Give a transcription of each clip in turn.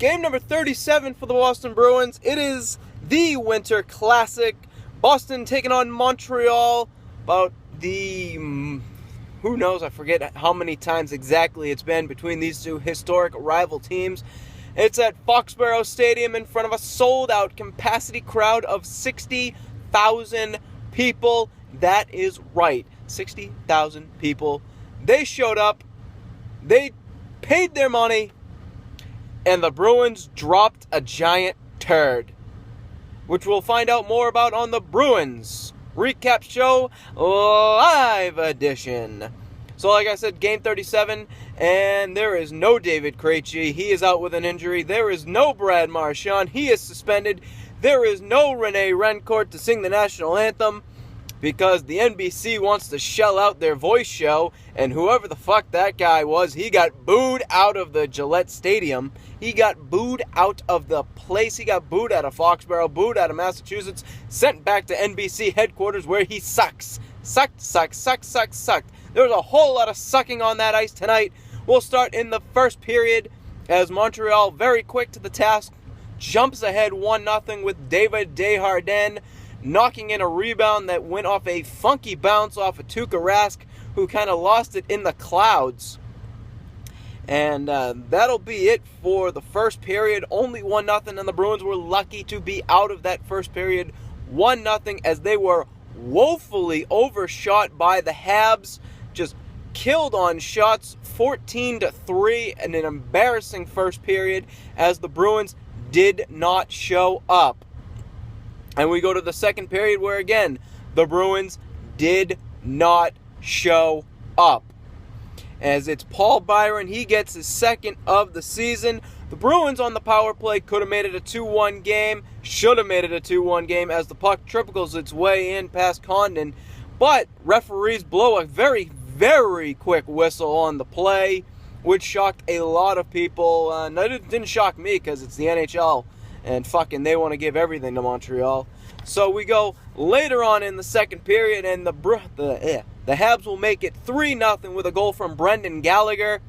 Game number 37 for the Boston Bruins. It is the Winter Classic. Boston taking on Montreal. About the, who knows, I forget how many times exactly it's been between these two historic rival teams. It's at Foxborough Stadium in front of a sold-out capacity crowd of 60,000 people. That is right, 60,000 people. They showed up, they paid their money, and the Bruins dropped a giant turd, which we'll find out more about on the Bruins Recap Show Live Edition. So like I said, Game 37, and there is no David Krejci. He is out with an injury. There is no Brad Marchand. He is suspended. There is no Rene Rencourt to sing the national anthem because the NBC wants to shell out their voice show, and whoever the fuck that guy was, he got booed out of the Gillette Stadium. He got booed out of the place. He got booed out of Foxborough, booed out of Massachusetts, sent back to NBC headquarters where he sucks. Sucked. There was a whole lot of sucking on that ice tonight. We'll start in the first period as Montreal, very quick to the task, jumps ahead 1-0 with David Desjardins knocking in a rebound that went off a funky bounce off of Tuukka Rask, who kind of lost it in the clouds. And that'll be it for the first period. Only 1-0, and the Bruins were lucky to be out of that first period 1-0 as they were woefully overshot by the Habs. Just killed on shots, 14-3 in an embarrassing first period as the Bruins did not show up. And we go to the second period where, again, the Bruins did not show up. As it's Paul Byron, he gets his second of the season. The Bruins on the power play could have made it a 2-1 game, should have made it a 2-1 game as the puck triples its way in past Condon. But referees blow a very, very quick whistle on the play, which shocked a lot of people. It didn't shock me because it's the NHL. And fucking they want to give everything to Montreal. So we go later on in the second period, and the Habs will make it 3-0 with a goal from Brendan Gallagher.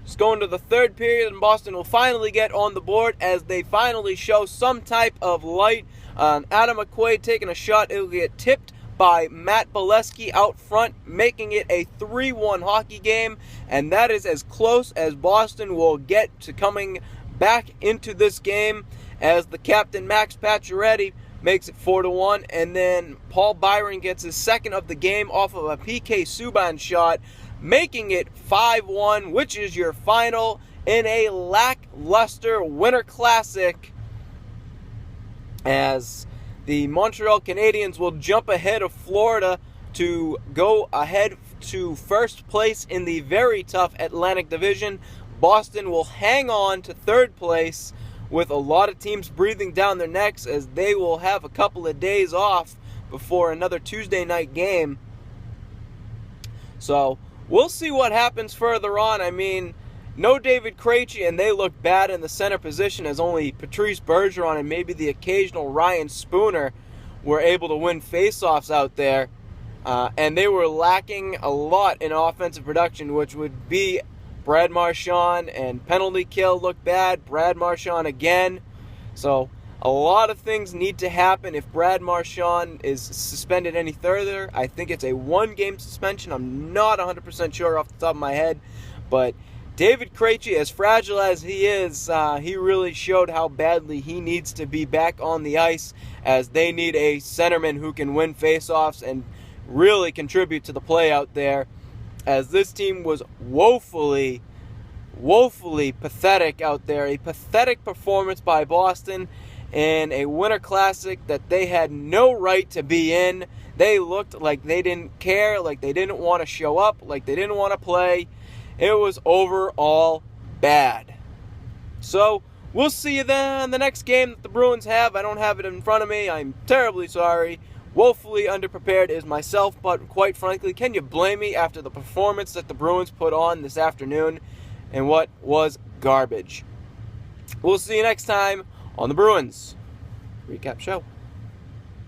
Just going to the third period, and Boston will finally get on the board as they finally show some type of light. Adam McQuaid taking a shot. It'll get tipped by Matt Bolesky out front, making it a 3-1 hockey game. And that is as close as Boston will get to coming back into this game as the captain Max Pacioretty makes it 4-1, and then Paul Byron gets his second of the game off of a PK Subban shot, making it 5-1, which is your final in a lackluster Winter Classic as the Montreal Canadiens will jump ahead of Florida to go ahead to first place in the very tough Atlantic Division. Boston will hang on to third place with a lot of teams breathing down their necks as they will have a couple of days off before another Tuesday night game. So we'll see what happens further on. I mean, no David Krejci, and they look bad in the center position as only Patrice Bergeron and maybe the occasional Ryan Spooner were able to win faceoffs out there. And they were lacking a lot in offensive production, which would be Brad Marchand, and penalty kill looked bad. Brad Marchand again. So a lot of things need to happen if Brad Marchand is suspended any further. I think it's a 1-game suspension. I'm not 100% sure off the top of my head. But David Krejci, as fragile as he is, he really showed how badly he needs to be back on the ice, as they need a centerman who can win faceoffs and really contribute to the play out there, as this team was woefully pathetic out there. A pathetic performance by Boston in a Winter Classic that they had no right to be in. They looked like they didn't care, like they didn't want to show up, like they didn't want to play. It was overall bad. So we'll see you then in the next game that the Bruins have. I don't have it in front of me. I'm terribly sorry. Woefully underprepared is myself, but quite frankly, can you blame me after the performance that the Bruins put on this afternoon and what was garbage? We'll see you next time on the Bruins Recap Show.